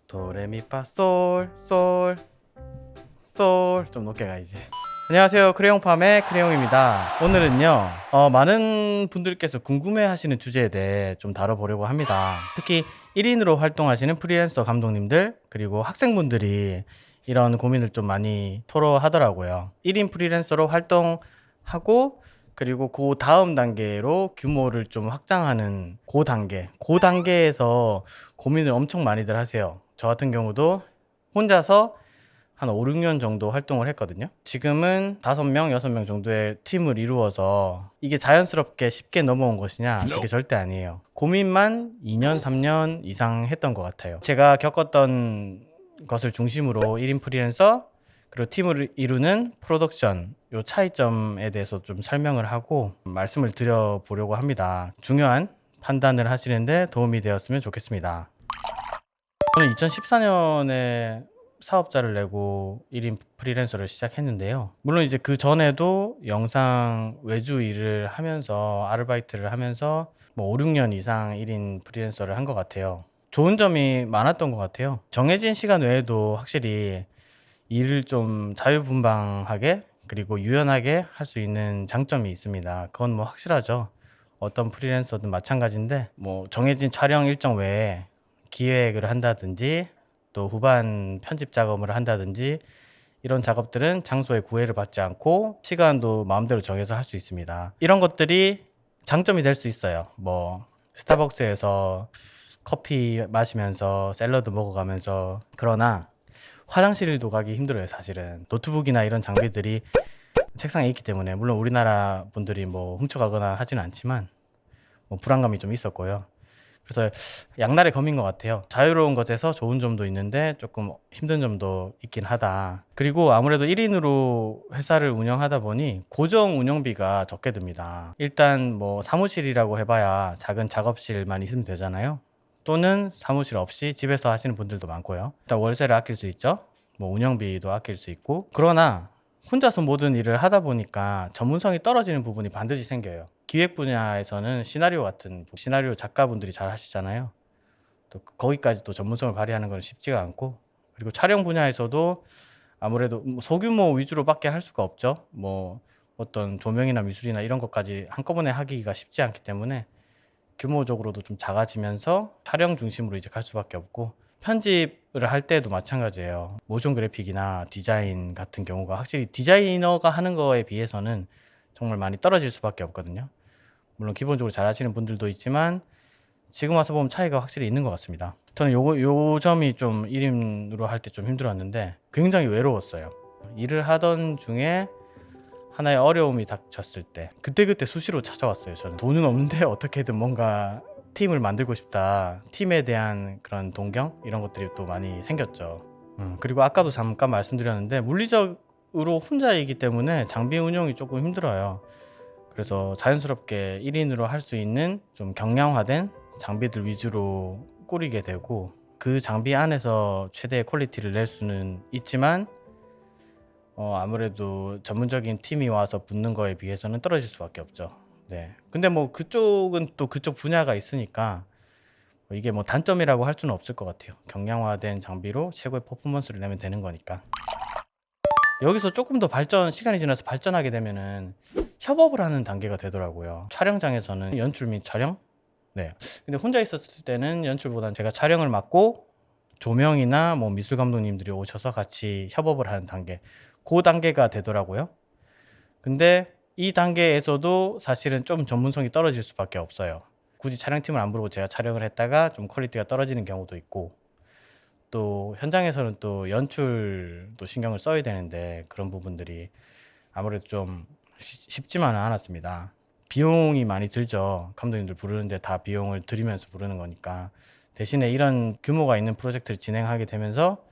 도레미파솔솔솔 좀 높게 가야지. 안녕하세요, 크레용팜의 크레용입니다. 오늘은요 많은 분들께서 궁금해 하시는 주제에 대해 좀 다뤄보려고 합니다. 특히 1인으로 활동하시는 프리랜서 감독님들 그리고 학생분들이 이런 고민을 좀 많이 토로하더라고요. 1인 프리랜서로 활동하고 그리고 그 다음 단계로 규모를 좀 확장하는 그 단계에서 고민을 엄청 많이들 하세요. 저 같은 경우도 혼자서 한 5, 6년 정도 활동을 했거든요. 지금은 5명, 6명 정도의 팀을 이루어서 이게 자연스럽게 쉽게 넘어온 것이냐? 그게 절대 아니에요. 고민만 2년, 3년 이상 했던 것 같아요. 제가 겪었던 것을 중심으로 1인 프리랜서 그리고 팀을 이루는 프로덕션 요 차이점에 대해서 좀 설명을 하고 말씀을 드려보려고 합니다. 중요한 판단을 하시는데 도움이 되었으면 좋겠습니다. 저는 2014년에 사업자를 내고 1인 프리랜서를 시작했는데요. 물론 이제 그 전에도 영상 외주 일을 하면서 아르바이트를 하면서 뭐 5, 6년 이상 1인 프리랜서를 한 것 같아요. 좋은 점이 많았던 것 같아요. 정해진 시간 외에도 확실히 일을 좀 자유분방하게 그리고 유연하게 할 수 있는 장점이 있습니다. 그건 뭐 확실하죠. 어떤 프리랜서든 마찬가지인데 뭐 정해진 촬영 일정 외에 기획을 한다든지 또 후반 편집 작업을 한다든지 이런 작업들은 장소에 구애를 받지 않고 시간도 마음대로 정해서 할 수 있습니다. 이런 것들이 장점이 될 수 있어요. 뭐 스타벅스에서 커피 마시면서 샐러드 먹어가면서. 그러나 화장실도 가기 힘들어요. 사실은 노트북이나 이런 장비들이 책상에 있기 때문에, 물론 우리나라 분들이 뭐 훔쳐가거나 하지는 않지만 뭐 불안감이 좀 있었고요. 그래서 양날의 검인 것 같아요. 자유로운 것에서 좋은 점도 있는데 조금 힘든 점도 있긴 하다. 그리고 아무래도 1인으로 회사를 운영하다 보니 고정 운영비가 적게 듭니다. 일단 뭐 사무실이라고 해봐야 작은 작업실만 있으면 되잖아요. 또는 사무실 없이 집에서 하시는 분들도 많고요. 일단 월세를 아낄 수 있죠. 뭐 운영비도 아낄 수 있고. 그러나 혼자서 모든 일을 하다 보니까 전문성이 떨어지는 부분이 반드시 생겨요. 기획 분야에서는 시나리오 같은 시나리오 작가분들이 잘 하시잖아요. 또 거기까지 또 전문성을 발휘하는 건 쉽지가 않고, 그리고 촬영 분야에서도 아무래도 소규모 위주로밖에 할 수가 없죠. 뭐 어떤 조명이나 미술이나 이런 것까지 한꺼번에 하기가 쉽지 않기 때문에 규모적으로도 좀 작아지면서 촬영 중심으로 이제 갈 수밖에 없고, 편집을 할 때도 마찬가지예요. 모션 그래픽이나 디자인 같은 경우가 확실히 디자이너가 하는 거에 비해서는 정말 많이 떨어질 수밖에 없거든요. 물론 기본적으로 잘하시는 분들도 있지만 지금 와서 보면 차이가 확실히 있는 것 같습니다. 저는 요 점이 좀 1인으로 할 때 좀 힘들었는데 굉장히 외로웠어요. 일을 하던 중에 하나의 어려움이 닥쳤을 때 그때그때 수시로 찾아왔어요. 저는 돈은 없는데 어떻게든 뭔가 팀을 만들고 싶다, 팀에 대한 그런 동경 이런 것들이 또 많이 생겼죠. 그리고 아까도 잠깐 말씀드렸는데 물리적으로 혼자이기 때문에 장비 운영이 조금 힘들어요. 그래서 자연스럽게 1인으로 할 수 있는 좀 경량화된 장비들 위주로 꾸리게 되고, 그 장비 안에서 최대의 퀄리티를 낼 수는 있지만 아무래도 전문적인 팀이 와서 붙는 거에 비해서는 떨어질 수밖에 없죠. 네. 근데 뭐 그쪽은 또 그쪽 분야가 있으니까 이게 뭐 단점이라고 할 수는 없을 것 같아요. 경량화된 장비로 최고의 퍼포먼스를 내면 되는 거니까. 여기서 조금 더 시간이 지나서 발전하게 되면은 협업을 하는 단계가 되더라고요. 촬영장에서는 연출 및 촬영? 네. 근데 혼자 있었을 때는 연출보다는 제가 촬영을 맡고 조명이나 뭐 미술 감독님들이 오셔서 같이 협업을 하는 단계. 그 단계가 되더라고요. 근데 이 단계에서도 사실은 좀 전문성이 떨어질 수밖에 없어요. 굳이 촬영팀을 안 부르고 제가 촬영을 했다가 좀 퀄리티가 떨어지는 경우도 있고, 또 현장에서는 또 연출도 신경을 써야 되는데 그런 부분들이 아무래도 좀 쉽지만은 않았습니다. 비용이 많이 들죠. 감독님들 부르는데 다 비용을 들이면서 부르는 거니까. 대신에 이런 규모가 있는 프로젝트를 진행하게 되면서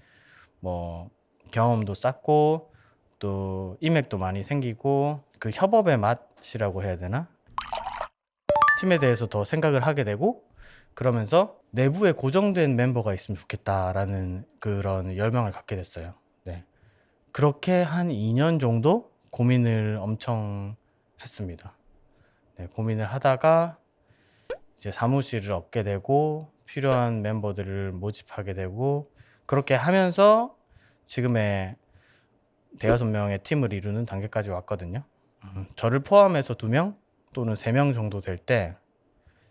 뭐 경험도 쌓고 또 인맥도 많이 생기고, 그 협업의 맛이라고 해야 되나? 팀에 대해서 더 생각을 하게 되고, 그러면서 내부에 고정된 멤버가 있으면 좋겠다라는 그런 열망을 갖게 됐어요. 네. 그렇게 한 2년 정도 고민을 엄청 했습니다. 고민을 하다가 이제 사무실을 얻게 되고 필요한 멤버들을 모집하게 되고 그렇게 하면서 지금의 대여섯 명의 팀을 이루는 단계까지 왔거든요. 저를 포함해서 2명 또는 3명 정도 될 때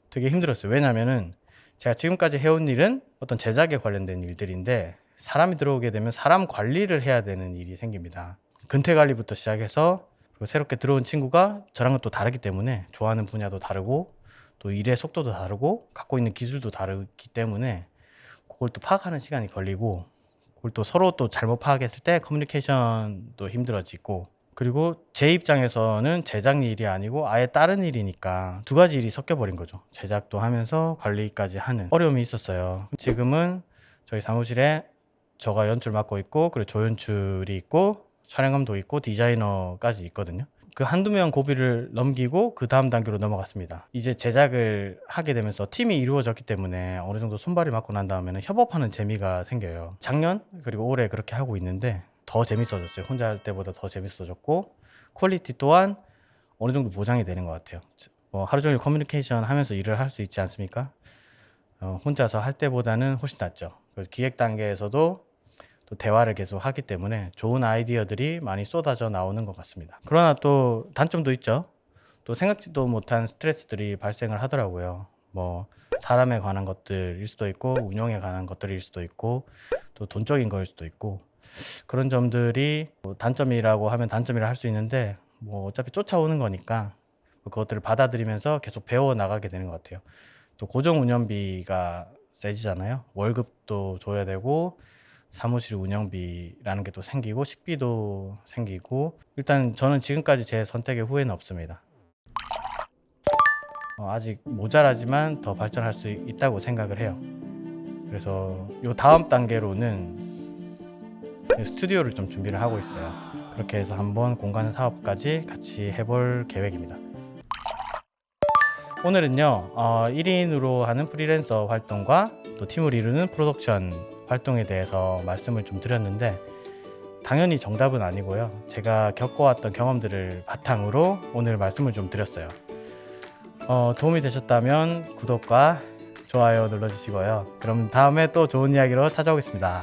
되게 힘들었어요. 왜냐면은 제가 지금까지 해온 일은 어떤 제작에 관련된 일들인데 사람이 들어오게 되면 사람 관리를 해야 되는 일이 생깁니다. 근태 관리부터 시작해서 그리고 새롭게 들어온 친구가 저랑은 또 다르기 때문에 좋아하는 분야도 다르고 또 일의 속도도 다르고 갖고 있는 기술도 다르기 때문에 그걸 또 파악하는 시간이 걸리고 그걸 또 서로 또 잘못 파악했을 때 커뮤니케이션도 힘들어지고 그리고 제 입장에서는 제작 일이 아니고 아예 다른 일이니까 2가지 일이 섞여버린 거죠. 제작도 하면서 관리까지 하는 어려움이 있었어요. 지금은 저희 사무실에 저가 연출 맡고 있고 그리고 조연출이 있고 촬영감도 있고 디자이너까지 있거든요. 그 한두 명 고비를 넘기고 그 다음 단계로 넘어갔습니다. 이제 제작을 하게 되면서 팀이 이루어졌기 때문에 어느 정도 손발이 맞고 난 다음에는 협업하는 재미가 생겨요. 작년 그리고 올해 그렇게 하고 있는데 더 재밌어졌어요. 혼자 할 때보다 더 재밌어졌고 퀄리티 또한 어느 정도 보장이 되는 것 같아요. 하루 종일 커뮤니케이션 하면서 일을 할 수 있지 않습니까? 혼자서 할 때보다는 훨씬 낫죠. 기획 단계에서도 또 대화를 계속 하기 때문에 좋은 아이디어들이 많이 쏟아져 나오는 것 같습니다. 그러나 또 단점도 있죠. 또 생각지도 못한 스트레스들이 발생을 하더라고요. 사람에 관한 것들일 수도 있고 운영에 관한 것들일 수도 있고 또 돈적인 거일 수도 있고 그런 점들이 단점이라고 하면 단점이라 할 수 있는데 어차피 쫓아오는 거니까 그것들을 받아들이면서 계속 배워 나가게 되는 것 같아요. 또 고정 운영비가 세지잖아요. 월급도 줘야 되고 사무실 운영비라는 게 또 생기고 식비도 생기고 일단 저는 지금까지 제 선택에 후회는 없습니다. 아직 모자라지만 더 발전할 수 있다고 생각을 해요. 그래서 요 다음 단계로는 스튜디오를 좀 준비를 하고 있어요. 그렇게 해서 한번 공간 사업까지 같이 해볼 계획입니다. 오늘은요 1인으로 하는 프리랜서 활동과 또 팀을 이루는 프로덕션 활동에 대해서 말씀을 좀 드렸는데 당연히 정답은 아니고요. 제가 겪어왔던 경험들을 바탕으로 오늘 말씀을 좀 드렸어요. 도움이 되셨다면 구독과 좋아요 눌러주시고요. 그럼 다음에 또 좋은 이야기로 찾아오겠습니다.